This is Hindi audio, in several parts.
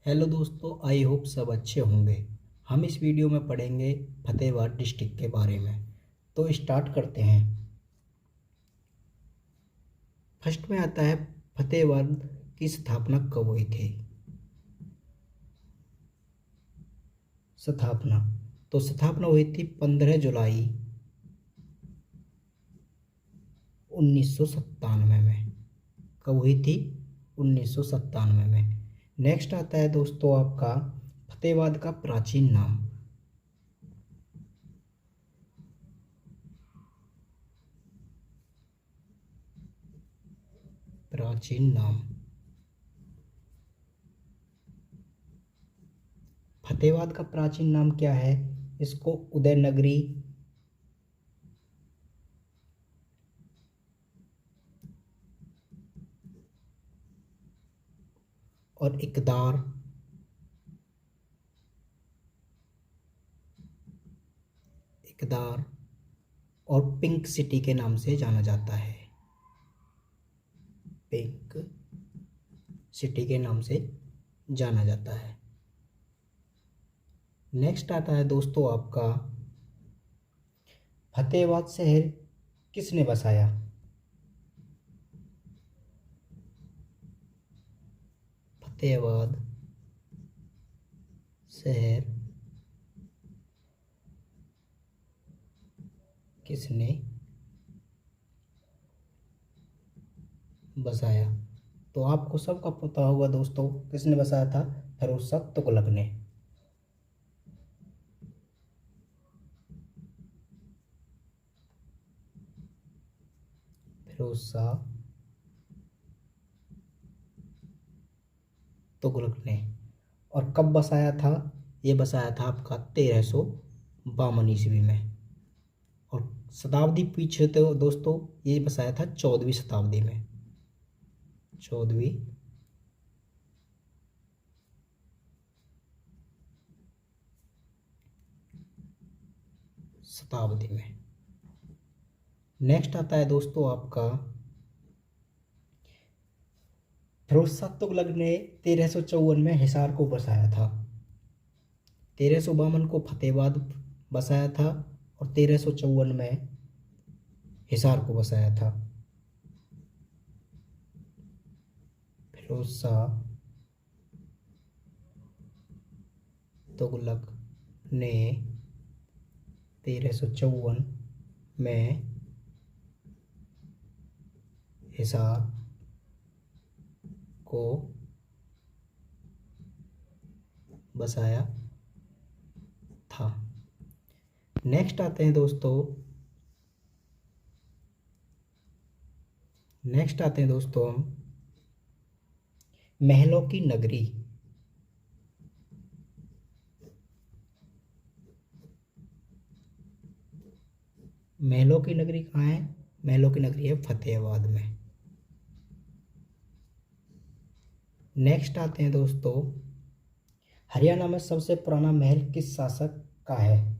हेलो दोस्तों, आई होप सब अच्छे होंगे। हम इस वीडियो में पढ़ेंगे फतेहाबाद डिस्ट्रिक्ट के बारे में। तो स्टार्ट करते हैं। फर्स्ट में आता है फतेहाबाद की स्थापना कब हुई थी। स्थापना हुई थी 15 जुलाई 1997 में। कब हुई थी? 1997 में। नेक्स्ट आता है दोस्तों आपका फतेहाबाद का प्राचीन नाम। प्राचीन नाम फतेहाबाद का प्राचीन नाम क्या है? इसको उदयनगरी, और इकदार, और पिंक सिटी के नाम से जाना जाता है। पिंक सिटी के नाम से जाना जाता है। नेक्स्ट आता है दोस्तों आपका फतेहाबाद शहर किसने बसाया? फतेहाबाद शहर किसने बसाया? तो आपको सबका पता होगा दोस्तों, किसने बसाया था? फिरोज शाह तुगलक ने। फिरोज शाह तुगलक ने। और कब बसाया था? ये बसाया था आपका 1352 ईस्वी में। और शताब्दी पीछे तो दोस्तों ये बसाया था 14वीं शताब्दी में। 14वीं शताब्दी में। नेक्स्ट आता है दोस्तों आपका फिरोज शाह तुगलक ने 1354 में हिसार को बसाया था। 1352 को फतेहाबाद बसाया था और 1354 में हिसार को बसाया था। फिरोज शाह तुगलक ने 1354 में हिसार को बसाया था। नेक्स्ट आते हैं दोस्तों हम महलों की नगरी। महलों की नगरी कहाँ है? महलों की नगरी है फतेहाबाद में। नेक्स्ट आते हैं दोस्तों हरियाणा में सबसे पुराना महल किस शासक का है?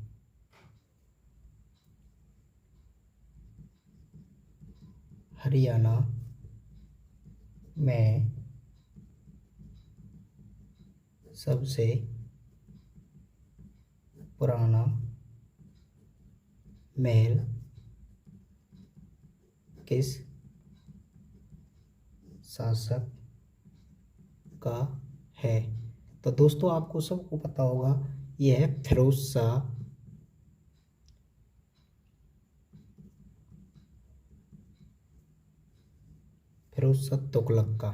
हरियाणा में सबसे पुराना महल किस शासक का है? तो दोस्तों आपको सबको पता होगा, यह है फिरोज शाह तुगलक का।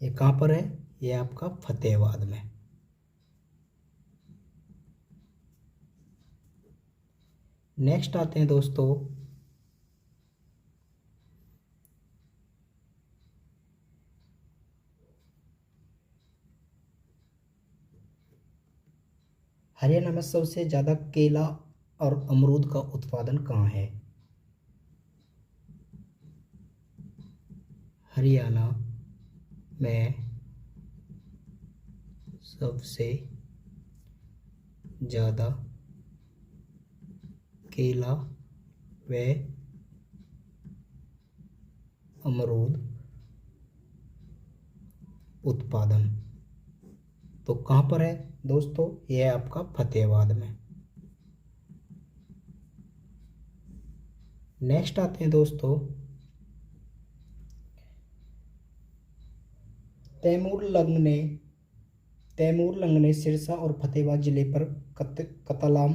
ये कहाँ पर है? ये आपका फतेहाबाद में। नेक्स्ट आते हैं दोस्तों हरियाणा में सबसे ज्यादा केला और अमरूद का उत्पादन कहाँ है? हरियाणा में सबसे ज्यादा केला व अमरूद उत्पादन। तो कहाँ पर है दोस्तों? यह है आपका फतेहाबाद में। नेक्स्ट आते हैं दोस्तों, तैमूर लंग ने सिरसा और फतेहाबाद जिले पर कत्लेआम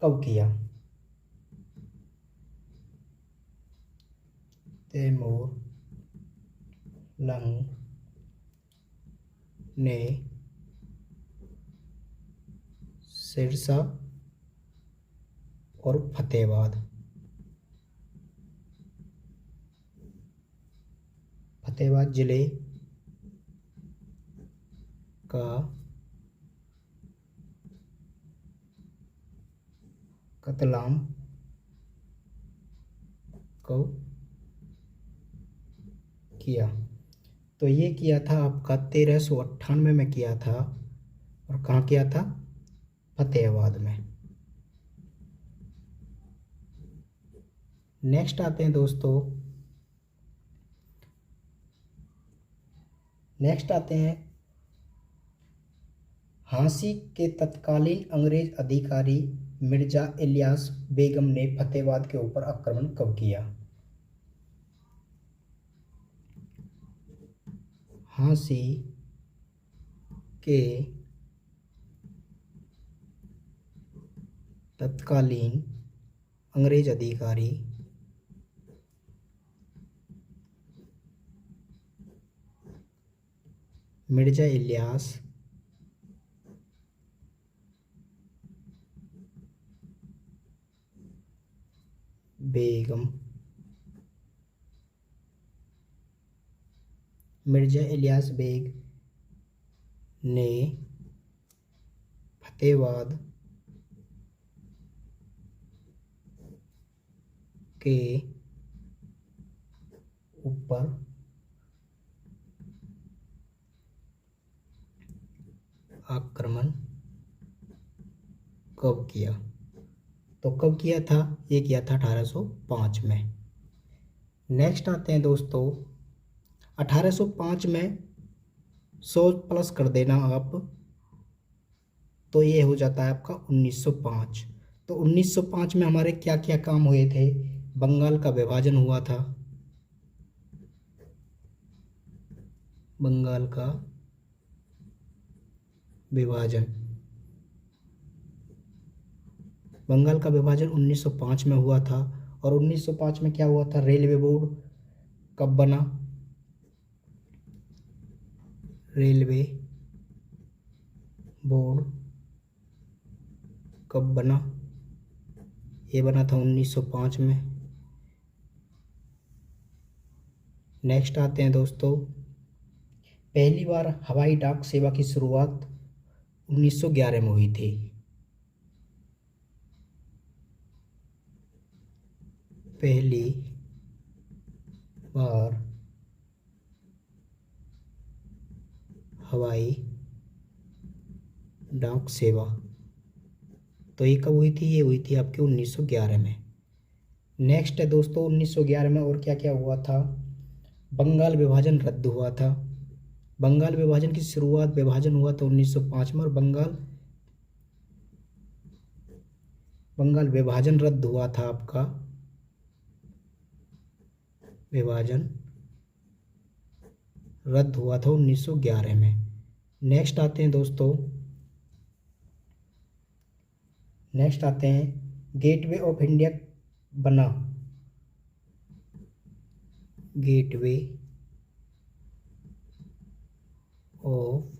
कब किया? तैमूर लंग ने सिरसा और फतेहाबाद जिले का कत्लेआम कब किया? तो ये किया था आपका 1398 में किया था। और कहाँ किया था? फतेहाबाद में। नेक्स्ट आते हैं दोस्तों, झांसी के तत्कालीन अंग्रेज अधिकारी मिर्जा इलियास बेगम ने फतेहाबाद के ऊपर आक्रमण कब किया? झांसी के तत्कालीन अंग्रेज अधिकारी मिर्जा इलियास बेगम ने फतेहाबाद के ऊपर आक्रमण कब किया? तो कब किया था? ये किया था 1805 में। नेक्स्ट आते हैं दोस्तों, 1805 में 100 प्लस कर देना आप, तो ये हो जाता है आपका 1905। तो 1905 में हमारे क्या क्या काम हुए थे? बंगाल का विभाजन हुआ था। बंगाल का विभाजन 1905 में हुआ था। और 1905 में क्या हुआ था? रेलवे बोर्ड कब बना? रेलवे बोर्ड कब बना? ये बना था 1905 में। नेक्स्ट आते हैं दोस्तों, पहली बार हवाई डाक सेवा की शुरुआत 1911 में हुई थी। पहली बार हवाई डाक सेवा, तो ये कब हुई थी? ये हुई थी आपके 1911 में। नेक्स्ट है दोस्तों, 1911 में और क्या क्या हुआ था? बंगाल विभाजन रद्द हुआ था। बंगाल विभाजन की शुरुआत, विभाजन हुआ था 1905 में, और बंगाल विभाजन रद्द हुआ था आपका, विभाजन रद्द हुआ था 1911 में। नेक्स्ट आते हैं दोस्तों, गेटवे ऑफ इंडिया बना। गेटवे ऑफ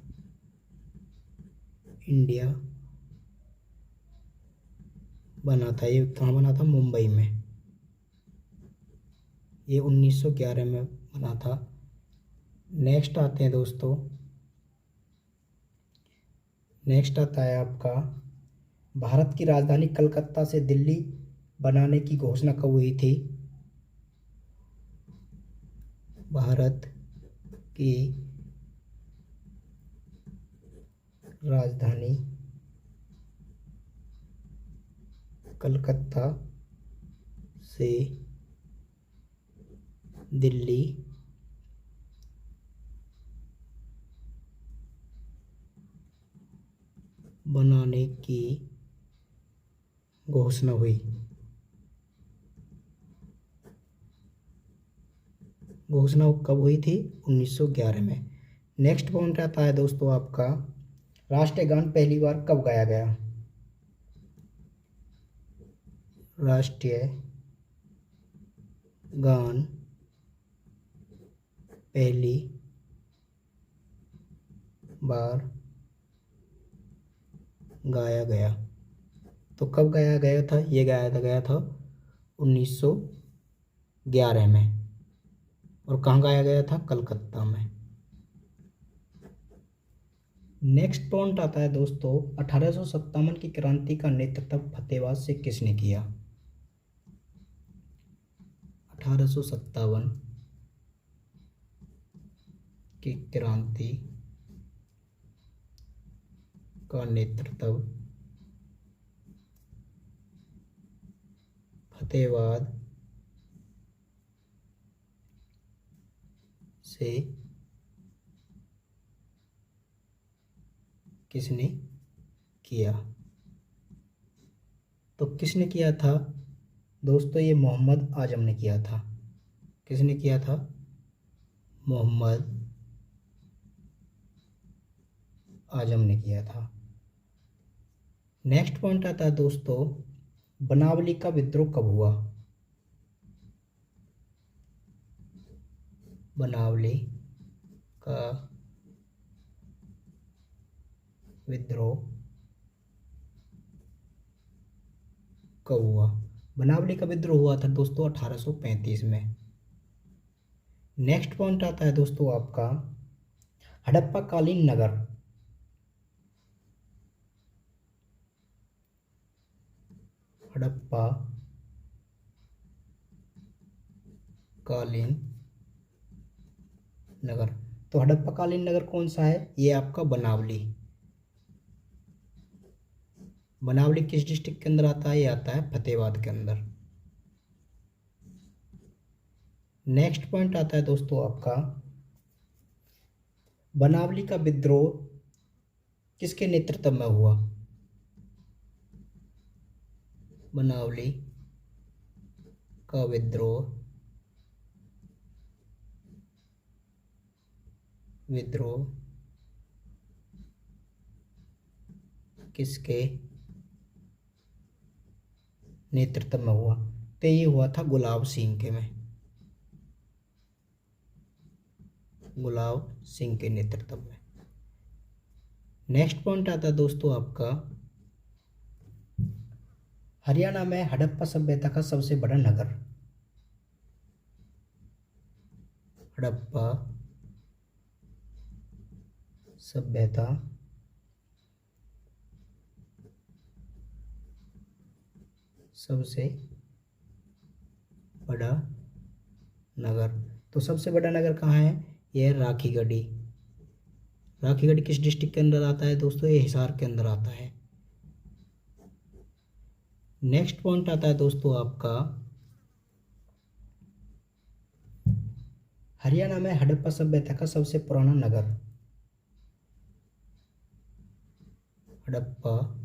इंडिया बना था। ये कहाँ बना था? मुंबई में। ये 1911 में बना था। नेक्स्ट आते हैं दोस्तों, नेक्स्ट आता है आपका, भारत की राजधानी कलकत्ता से दिल्ली बनाने की घोषणा कब हुई थी? भारत की राजधानी कलकत्ता से दिल्ली बनाने की घोषणा हुई। घोषणा कब हुई थी? 1911 में। नेक्स्ट पॉइंट आता है दोस्तों आपका, राष्ट्रीय गान पहली बार कब गाया गया? राष्ट्रीय गान पहली बार गाया गया, तो कब गाया गया था? ये गया था 1911 में। और कहाँ गाया गया था? कलकत्ता में। नेक्स्ट पॉइंट आता है दोस्तों, 1857 की क्रांति का नेतृत्व फतेहाबाद से किसने किया? 1857 की क्रांति का नेतृत्व फतेहाबाद से किसने किया? तो किसने किया था दोस्तों? ये मोहम्मद आजम ने किया था। किसने किया था? मोहम्मद आजम ने किया था। नेक्स्ट पॉइंट आता है दोस्तों, बनावली का विद्रोह कब हुआ? बनावली का विद्रोह कब हुआ? बनावली का विद्रोह हुआ था दोस्तों 1835 में। नेक्स्ट पॉइंट आता है दोस्तों आपका, हड़प्पा कालीन नगर हड़प्पा कालीन नगर, तो हड़प्पा कालीन नगर कौन सा है? ये आपका बनावली। बनावली किस डिस्ट्रिक्ट के अंदर आता है? ये आता है फतेहाबाद के अंदर। नेक्स्ट पॉइंट आता है दोस्तों आपका, बनावली का विद्रोह किसके नेतृत्व में हुआ? बनावली का विद्रोह किसके नेतृत्व में हुआ? तो ये हुआ था गुलाब सिंह के में, गुलाब सिंह के नेतृत्व में। नेक्स्ट पॉइंट आता है दोस्तों आपका, हरियाणा में हड़प्पा सभ्यता का सबसे बड़ा नगर। हड़प्पा सभ्यता सबसे बड़ा नगर, तो सबसे बड़ा नगर कहाँ है? यह है राखीगढ़ी। राखीगढ़ी किस डिस्ट्रिक्ट के अंदर आता है दोस्तों? ये हिसार के अंदर आता है। नेक्स्ट पॉइंट आता है दोस्तों आपका, हरियाणा में हड़प्पा सभ्यता का सबसे पुराना नगर। हड़प्पा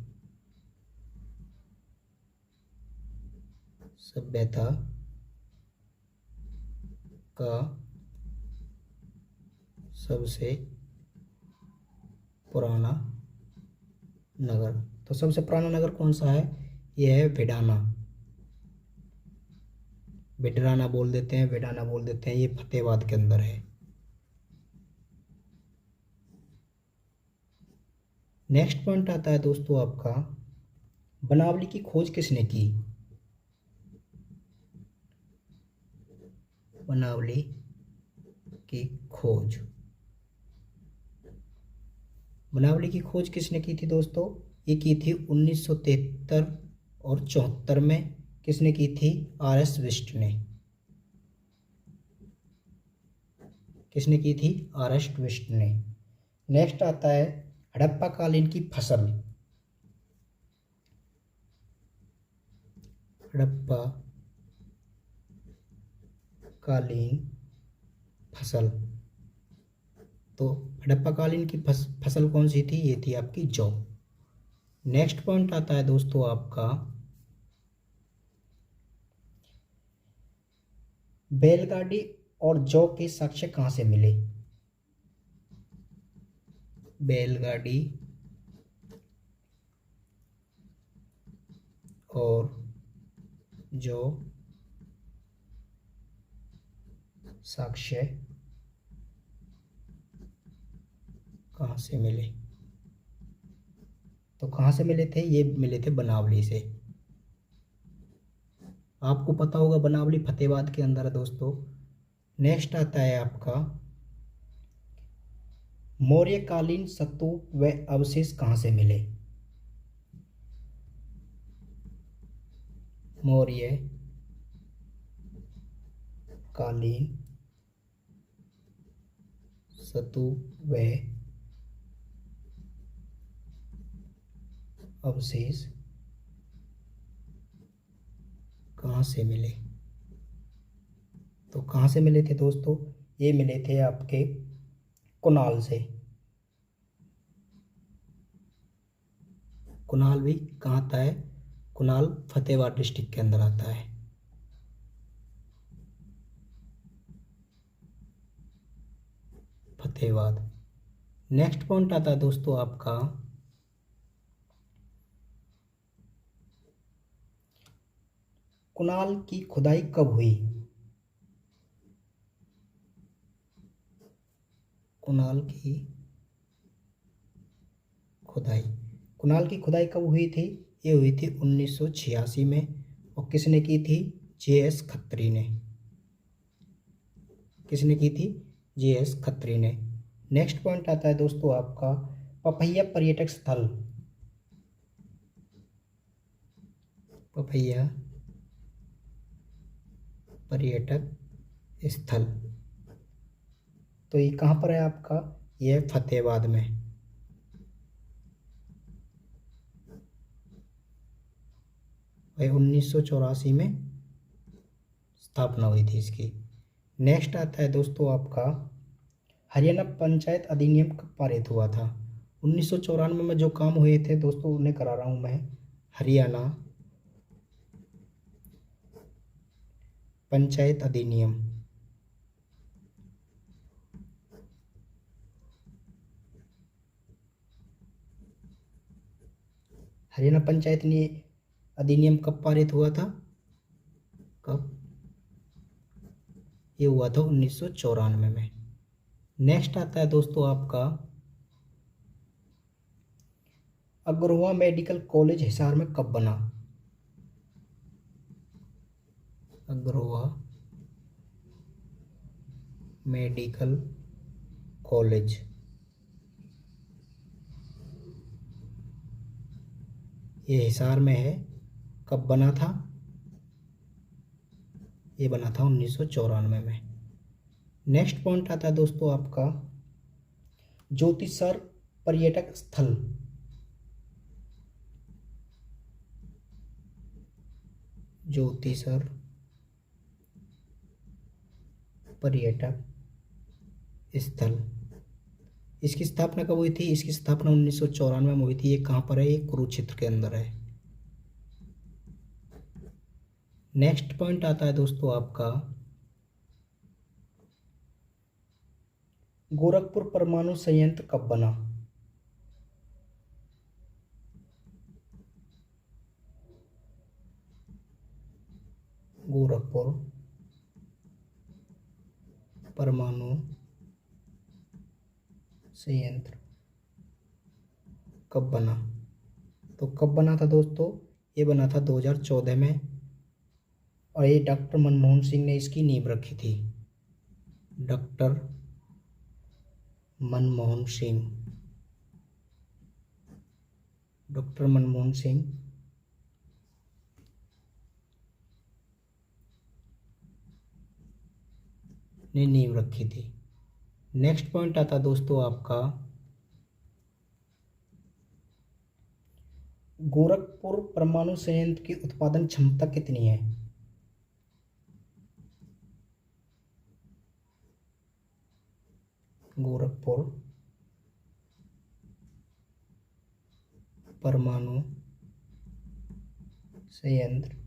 सभ्यता का सबसे पुराना नगर, तो सबसे पुराना नगर कौन सा है? यह है भिडाना। भिडराना बोल देते हैं, भिडाना बोल देते हैं, ये फतेहाबाद के अंदर है। नेक्स्ट पॉइंट आता है दोस्तों आपका, बनावली की खोज किसने की? बनावली की खोज, बनावली की खोज किसने की थी दोस्तों? ये की थी 1973 और 74 में। किसने की थी? आर.एस. बिष्ट ने। किसने की थी? आर.एस. बिष्ट ने। नेक्स्ट आता है हड़प्पा कालीन की फसल। हड़प्पा कालीन फसल, तो हड़प्पा कालीन की फसल कौन सी थी? ये थी आपकी जौ। नेक्स्ट पॉइंट आता है दोस्तों आपका बैलगाड़ी और जौ के साक्ष्य कहाँ से मिले। बैलगाड़ी और जौ साक्ष्य कहाँ से मिले। तो कहाँ से मिले थे, ये मिले थे बनावली से। आपको पता होगा बनावली फतेहाबाद के अंदर है दोस्तों। नेक्स्ट आता है आपका मौर्यकालीन स्तूप व अवशेष कहाँ से मिले। मौर्य कालीन स्तूप व अवशेष कहाँ से मिले। तो कहाँ से मिले थे दोस्तों, ये मिले थे आपके कुणाल से। कुणाल भी कहाँ आता है, कुणाल फतेहाबाद डिस्ट्रिक्ट के अंदर आता है। फतेहाबाद। नेक्स्ट पॉइंट आता है दोस्तों आपका कुणाल की खुदाई कब हुई। कुणाल की खुदाई, कुणाल की खुदाई कब हुई थी, ये हुई थी 1986 में। और किसने की थी, जे.एस. खत्री ने। किसने की थी, जे.एस. खत्री ने। नेक्स्ट पॉइंट आता है दोस्तों आपका पपैया पर्यटक स्थल। पपैया पर्यटक स्थल, तो ये कहाँ पर है आपका, यह फतेहाबाद में। वही 1984 में स्थापना हुई थी इसकी। नेक्स्ट आता है दोस्तों आपका हरियाणा पंचायत अधिनियम कब पारित हुआ था। 1994 में जो काम हुए थे दोस्तों उन्हें करा रहा हूँ मैं। हरियाणा पंचायत अधिनियम, हरियाणा पंचायत अधिनियम कब पारित हुआ था, कब, ये हुआ था 1994 में। नेक्स्ट आता है दोस्तों आपका अग्रवा मेडिकल कॉलेज हिसार में कब बना। अग्रवा मेडिकल कॉलेज ये हिसार में है, कब बना था, ये बना था 1994 में। नेक्स्ट पॉइंट आता है दोस्तों आपका ज्योतिसर पर्यटक स्थल। ज्योतिसर पर्यटक स्थल, इसकी स्थापना कब हुई थी, इसकी स्थापना 1994 में हुई थी। ये कहाँ पर है, ये कुरुक्षेत्र के अंदर है। नेक्स्ट पॉइंट आता है दोस्तों आपका गोरखपुर परमाणु संयंत्र कब बना। गोरखपुर परमाणु संयंत्र कब बना। तो कब बना था दोस्तों, ये बना था 2014 में। और ये डॉक्टर मनमोहन सिंह ने इसकी नींव रखी थी। डॉक्टर मनमोहन सिंह, डॉक्टर मनमोहन सिंह ने नींव रखी थी। नेक्स्ट पॉइंट आता दोस्तों आपका गोरखपुर परमाणु संयंत्र की उत्पादन क्षमता कितनी है। गोरखपुर परमाणु संयंत्र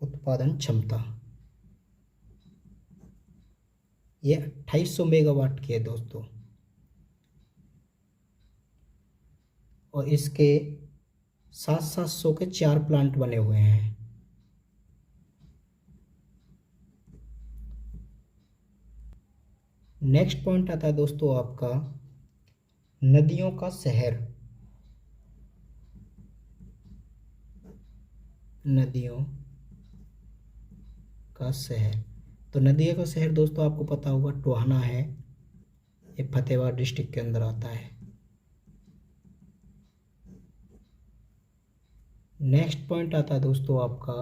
उत्पादन क्षमता ये 2800 मेगावाट की है दोस्तों, और इसके 700 के 4 प्लांट बने हुए हैं। नेक्स्ट पॉइंट आता है दोस्तों आपका नदियों का शहर। नदियों का शहर, तो नदियों का शहर दोस्तों आपको पता होगा टोहाना है, ये फतेहाबाद डिस्ट्रिक्ट के अंदर आता है। नेक्स्ट पॉइंट आता है दोस्तों आपका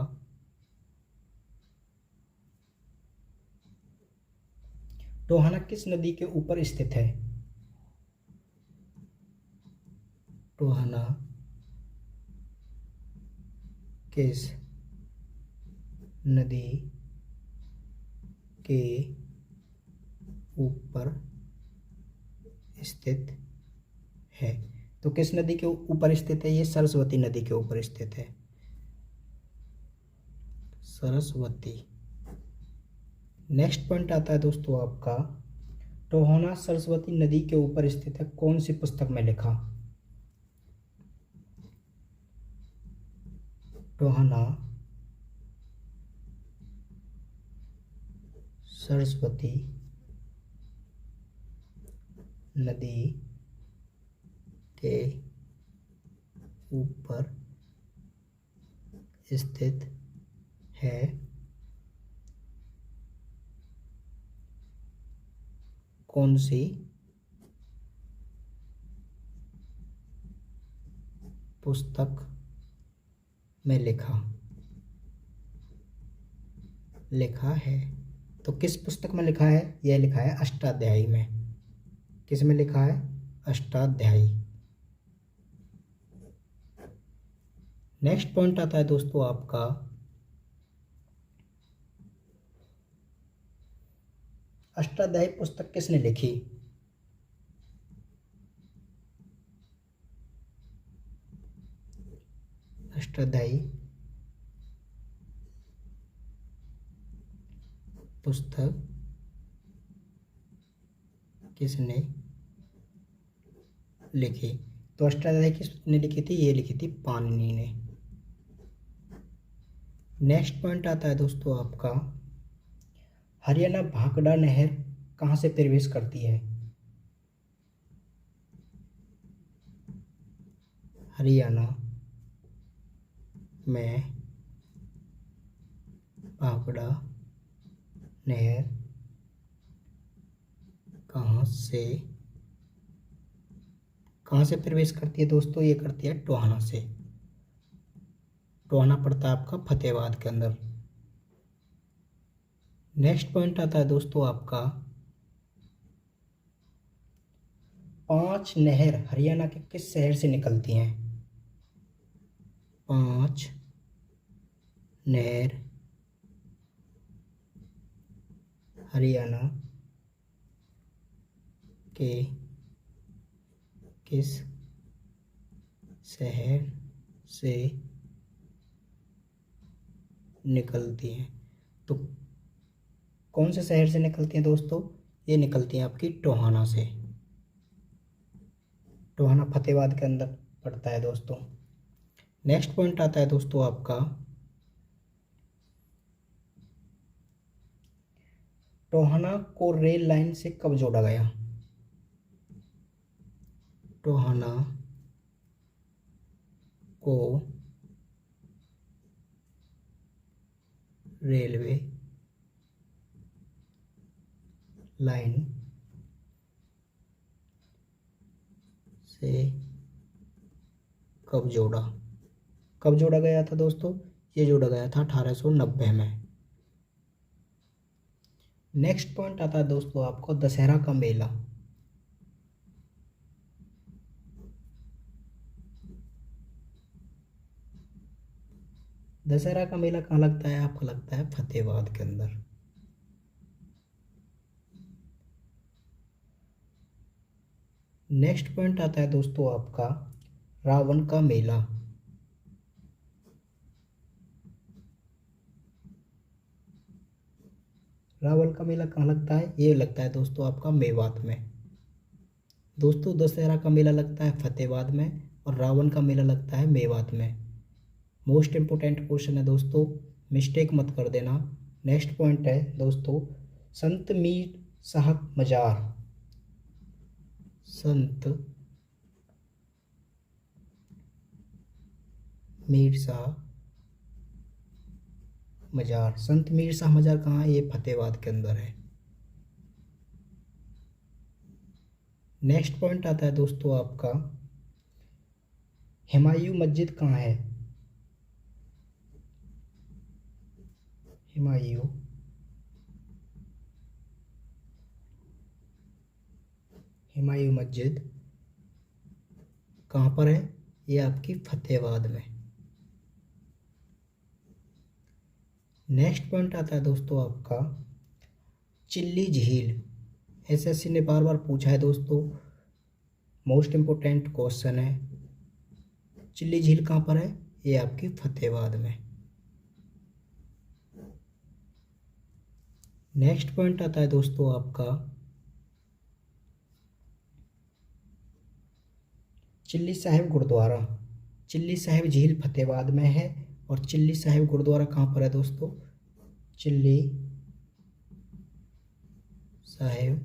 टोहाना किस नदी के ऊपर स्थित है? टोहाना किस नदी के ऊपर स्थित है? तो किस नदी के ऊपर स्थित है? ये सरस्वती नदी के ऊपर स्थित है। सरस्वती। नेक्स्ट पॉइंट आता है दोस्तों आपका टोहाना सरस्वती नदी के ऊपर स्थित है, कौन सी पुस्तक में लिखा? टोहाना सरस्वती नदी के ऊपर स्थित है, कौन सी पुस्तक में लिखा है? तो किस पुस्तक में लिखा है? यह लिखा है अष्टाध्यायी में। किस में लिखा है? अष्टाध्यायी। नेक्स्ट पॉइंट आता है दोस्तों आपका अष्टाध्यायी पुस्तक किसने लिखी? अष्टाध्यायी पुस्तक किसने लिखी? तो अष्टाध्यायी किसने लिखी थी? ये लिखी थी पाणिनि ने। नेक्स्ट पॉइंट आता है दोस्तों आपका हरियाणा भाखड़ा नहर कहाँ से प्रवेश करती है? हरियाणा में भाखड़ा नहर कहाँ से प्रवेश करती है दोस्तों? ये करती है टोहाना से। टोहाना पड़ता है आपका फतेहाबाद के अंदर। नेक्स्ट पॉइंट आता है दोस्तों आपका 5 नहर हरियाणा के किस शहर से निकलती हैं? 5 नहर हरियाणा के किस शहर से निकलती हैं? तो कौन से शहर से निकलती हैं दोस्तों? ये निकलती हैं आपकी टोहाना से। टोहाना फतेहाबाद के अंदर पड़ता है दोस्तों। नेक्स्ट पॉइंट आता है दोस्तों आपका टोहाना को रेल लाइन से कब जोड़ा गया? टोहाना को रेलवे लाइन से कब जोड़ा गया था दोस्तों? ये जोड़ा गया था 1890 में। नेक्स्ट पॉइंट आता है दोस्तों आपको दशहरा का मेला। दशहरा का मेला कहाँ लगता है? आपको लगता है फतेहाबाद के अंदर। नेक्स्ट पॉइंट आता है दोस्तों आपका रावण का मेला। रावण का मेला कहाँ लगता है? ये लगता है दोस्तों आपका मेवात में। दोस्तों दशहरा का मेला लगता है फतेहाबाद में और रावण का मेला लगता है मेवात में। मोस्ट इम्पोर्टेंट क्वेश्चन है दोस्तों, मिस्टेक मत कर देना। नेक्स्ट पॉइंट है दोस्तों संत मीर शाह मजार। संत मीर शाह मजार। संत मीर शाह मजार कहाँ है? ये फतेहाबाद के अंदर है। नेक्स्ट पॉइंट आता है दोस्तों आपका हुमायूं मस्जिद कहाँ है? हुमायूं हुमायूं मस्जिद कहाँ पर है? ये आपकी फतेहाबाद में। नेक्स्ट पॉइंट आता है दोस्तों आपका चिल्ली झील। एसएससी ने बार बार पूछा है दोस्तों, मोस्ट इम्पोर्टेंट क्वेश्चन है। चिल्ली झील कहाँ पर है? ये आपकी फतेहाबाद में। नेक्स्ट पॉइंट आता है दोस्तों आपका चिल्ली साहिब गुरुद्वारा। चिल्ली साहिब झील फतेहाबाद में है और चिल्ली साहिब गुरुद्वारा कहाँ पर है दोस्तों? चिल्ली साहिब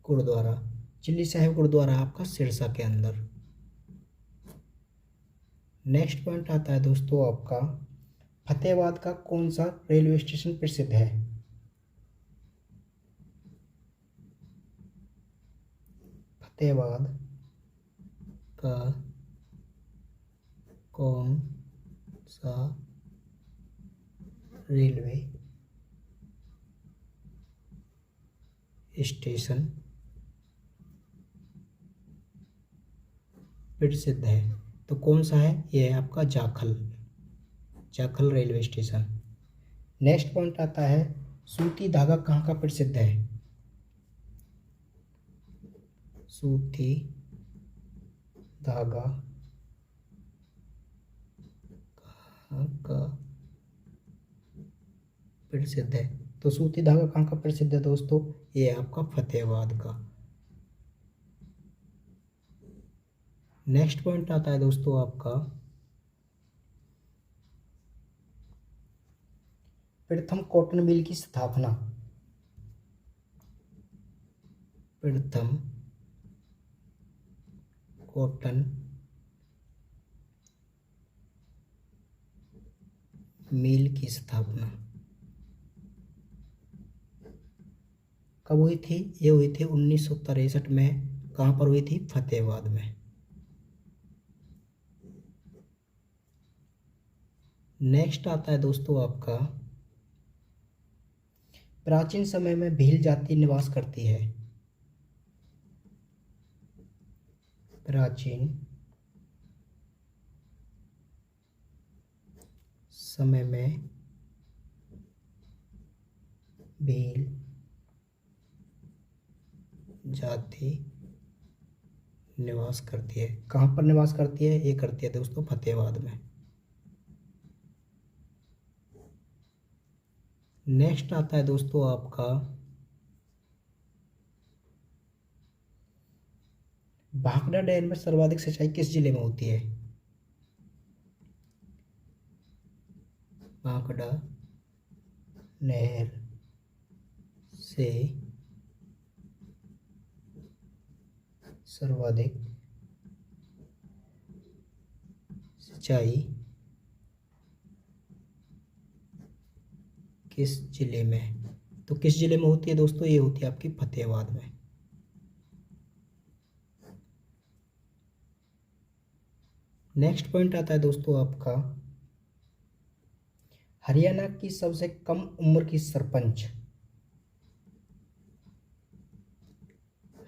गुरुद्वारा। चिल्ली साहिब गुरुद्वारा आपका सिरसा के अंदर। नेक्स्ट पॉइंट आता है दोस्तों आपका फतेहाबाद का कौन सा रेलवे स्टेशन प्रसिद्ध है? फतेहाबाद का कौन सा रेलवे स्टेशन प्रसिद्ध है? तो कौन सा है? ये है आपका Jakhal. Jakhal railway station. Next point आता है सूती धागा कहाँ का प्रसिद्ध है? सूती धागा कहाँ का प्रसिद्ध है? तो सूती धागा कहाँ का प्रसिद्ध है दोस्तों? ये है आपका फतेहाबाद का। नेक्स्ट पॉइंट आता है दोस्तों आपका प्रथम कॉटन मिल की स्थापना। प्रथम कॉटन मिल की स्थापना कब हुई थी? ये हुई थी 1963 में। कहाँ पर हुई थी? फतेहाबाद में। नेक्स्ट आता है दोस्तों आपका प्राचीन समय में भील जाति निवास करती है। प्राचीन समय में भील जाति निवास करती है। कहाँ पर निवास करती है? ये करती है दोस्तों फतेहाबाद में। नेक्स्ट आता है दोस्तों आपका भाखड़ा डैम में सर्वाधिक सिंचाई किस जिले में होती है? भाखड़ा नहर से सर्वाधिक सिंचाई किस जिले में? तो किस जिले में होती है दोस्तों? ये होती है आपकी फतेहाबाद में। नेक्स्ट पॉइंट आता है दोस्तों आपका हरियाणा की सबसे कम उम्र की सरपंच।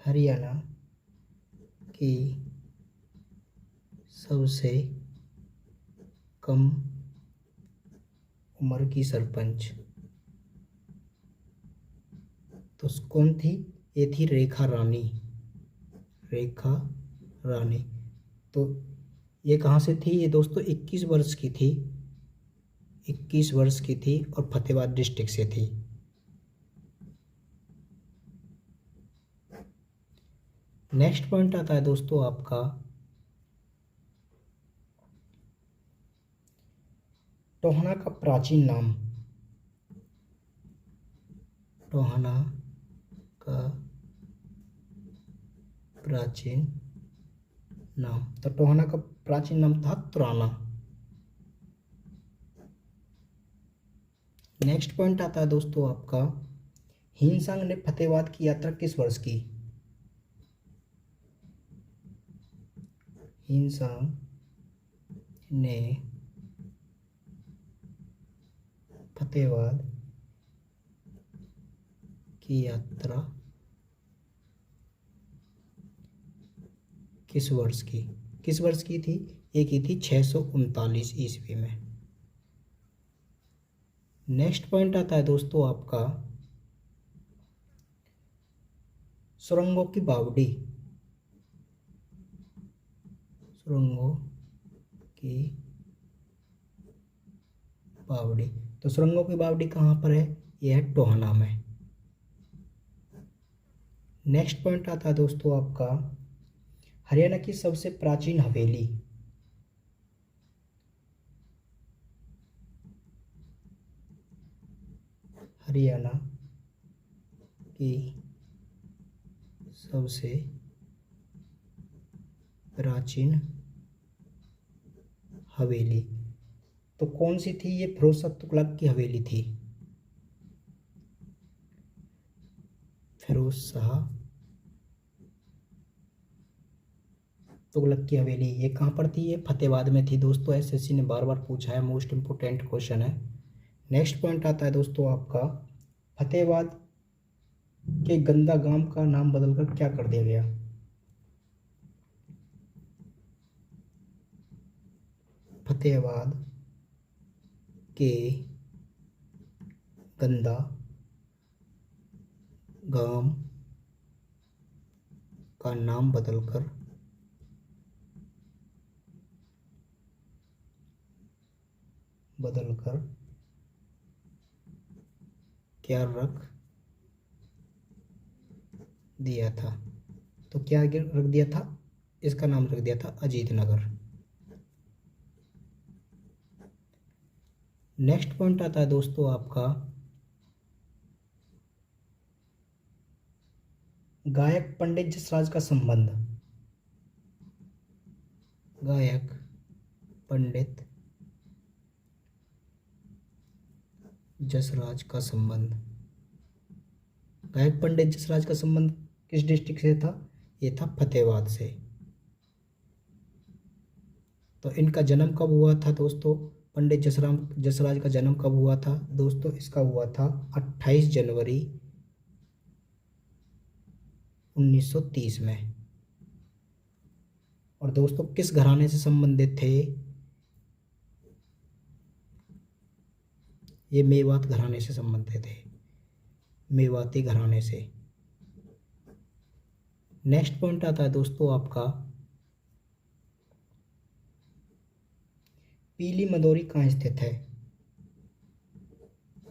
हरियाणा की सबसे कम उम्र की सरपंच तो कौन थी? ये थी रेखा रानी। रेखा रानी। तो ये कहाँ से थी? ये दोस्तों 21 वर्ष की थी। 21 वर्ष की थी और फतेहाबाद डिस्ट्रिक्ट से थी। नेक्स्ट पॉइंट आता है दोस्तों आपका टोहाना का प्राचीन नाम। टोहाना का प्राचीन नाम। तो टोहाना का प्राचीन नाम था तुराना। नेक्स्ट पॉइंट आता है दोस्तों आपका हिमसांग ने फतेहाबाद की यात्रा किस वर्ष की? हिमसांग ने फतेहाबाद की यात्रा किस वर्ष की? किस वर्ष की थी? ये की थी 639 ईस्वी में। नेक्स्ट पॉइंट आता है दोस्तों आपका सुरंगों की बावड़ी। सुरंगों की बावड़ी। तो सुरंगों की बावड़ी कहाँ पर है? यह है टोहाना में। नेक्स्ट पॉइंट आता है दोस्तों आपका हरियाणा की सबसे प्राचीन हवेली। हरियाणा की सबसे प्राचीन हवेली तो कौन सी थी? ये फिरोज शाह तुगलक की हवेली थी। फिरोज शाह तुगलक की हवेली ये कहाँ पर थी? ये फतेहाबाद में थी दोस्तों। एसएससी ने बार बार पूछा है, मोस्ट इंपोर्टेंट क्वेश्चन है। नेक्स्ट पॉइंट आता है दोस्तों आपका फतेहाबाद के गंदा गांव का नाम बदलकर क्या कर दिया गया? फतेहाबाद के गंदा गांव का नाम बदलकर क्या रख दिया था? तो क्या रख दिया था? इसका नाम रख दिया था अजीत नगर। नेक्स्ट पॉइंट आता है दोस्तों आपका गायक पंडित जसराज का संबंध। गायक पंडित जसराज का संबंध। गायक पंडित जसराज का संबंध किस डिस्ट्रिक्ट से था? ये था फतेहाबाद से। तो इनका जन्म कब हुआ था दोस्तों? पंडित जसराज का जन्म कब हुआ था दोस्तों? इसका हुआ था 28 जनवरी 1930 में। और दोस्तों किस घराने से संबंधित थे? ये मेवात घराने से संबंधित थे। मेवाती घराने से। नेक्स्ट पॉइंट आता है दोस्तों आपका पीली मंदोरी कहाँ स्थित है?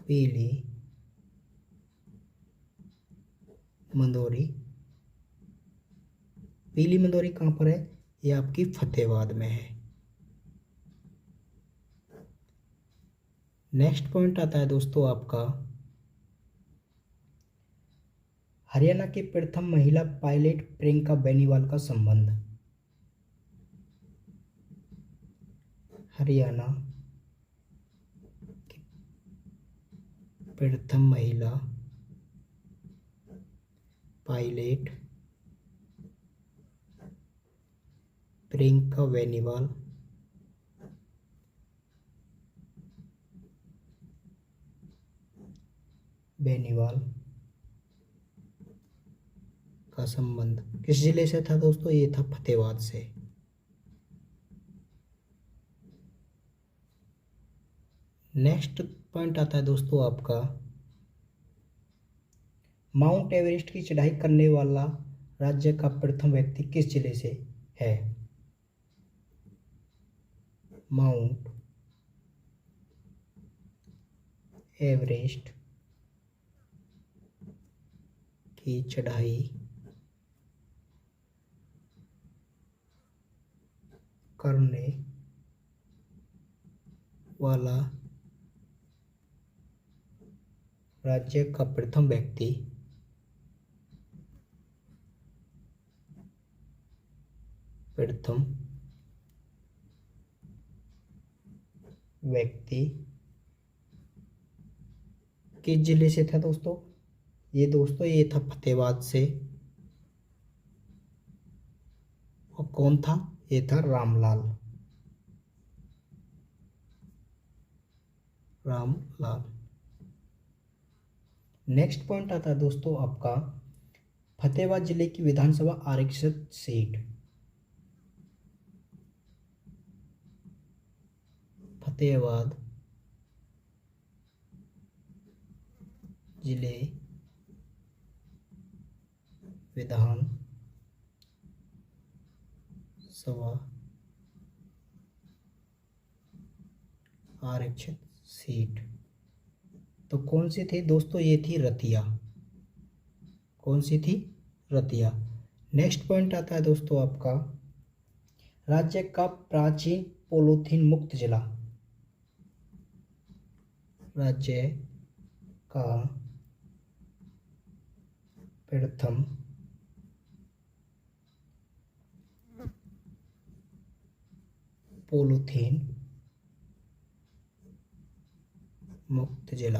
पीली मंदोरी। पीली मंदोरी कहाँ पर है? ये आपकी फतेहाबाद में है। नेक्स्ट पॉइंट आता है दोस्तों आपका हरियाणा की प्रथम महिला पायलट प्रियंका बेनीवाल का संबंध। हरियाणा की प्रथम महिला पायलट प्रियंका बेनीवाल का संबंध किस जिले से था दोस्तों? ये था फतेहाबाद से। नेक्स्ट पॉइंट आता है दोस्तों आपका माउंट एवरेस्ट की चढ़ाई करने वाला राज्य का प्रथम व्यक्ति किस जिले से है? माउंट एवरेस्ट की चढ़ाई करने वाला राज्य का प्रथम व्यक्ति किस जिले से था दोस्तों? ये था फतेहाबाद से। और कौन था? ये था रामलाल। नेक्स्ट पॉइंट आता है दोस्तों आपका, फतेहाबाद जिले की विधानसभा आरक्षित सीट। फतेहाबाद जिले विधान सभा आरक्षित सीट तो कौन सी थी दोस्तों? ये थी रतिया। कौन सी थी? रतिया। नेक्स्ट पॉइंट आता है दोस्तों आपका, राज्य का प्राचीन पॉलीथीन मुक्त जिला। राज्य का प्रथम पॉलीथीन मुक्त जिला।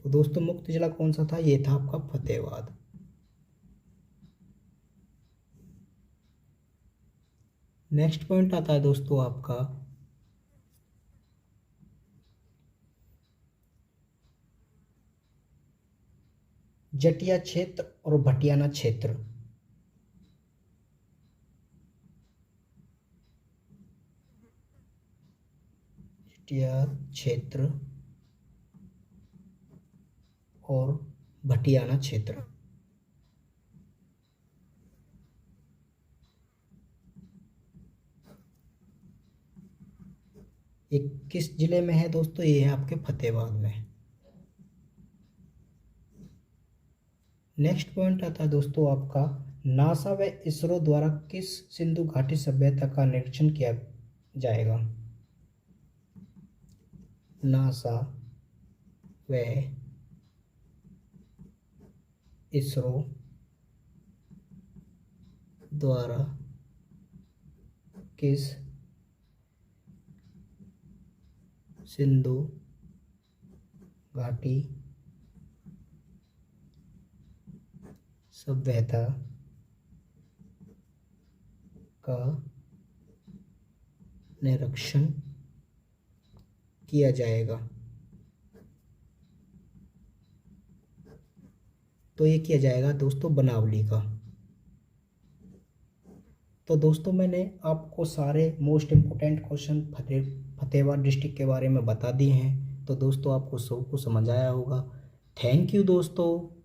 तो दोस्तों मुक्त जिला कौन सा था? ये था आपका फतेहाबाद। नेक्स्ट पॉइंट आता है दोस्तों आपका, जटिया क्षेत्र और भटियाना क्षेत्र। जटिया क्षेत्र और भटियाना क्षेत्र ये किस जिले में है दोस्तों? ये है आपके फतेहाबाद में। नेक्स्ट पॉइंट आता है दोस्तों आपका, नासा व इसरो द्वारा किस सिंधु घाटी सभ्यता का निरीक्षण किया जाएगा? नासा व इसरो द्वारा किस सिंधु घाटी सभ्यता का निरीक्षण किया जाएगा? तो ये किया जाएगा दोस्तों बनावली का। तो दोस्तों मैंने आपको सारे most important question Fatehabad district के बारे में बता दिए हैं। तो दोस्तों आपको सबको समझ आया होगा। थैंक यू दोस्तों।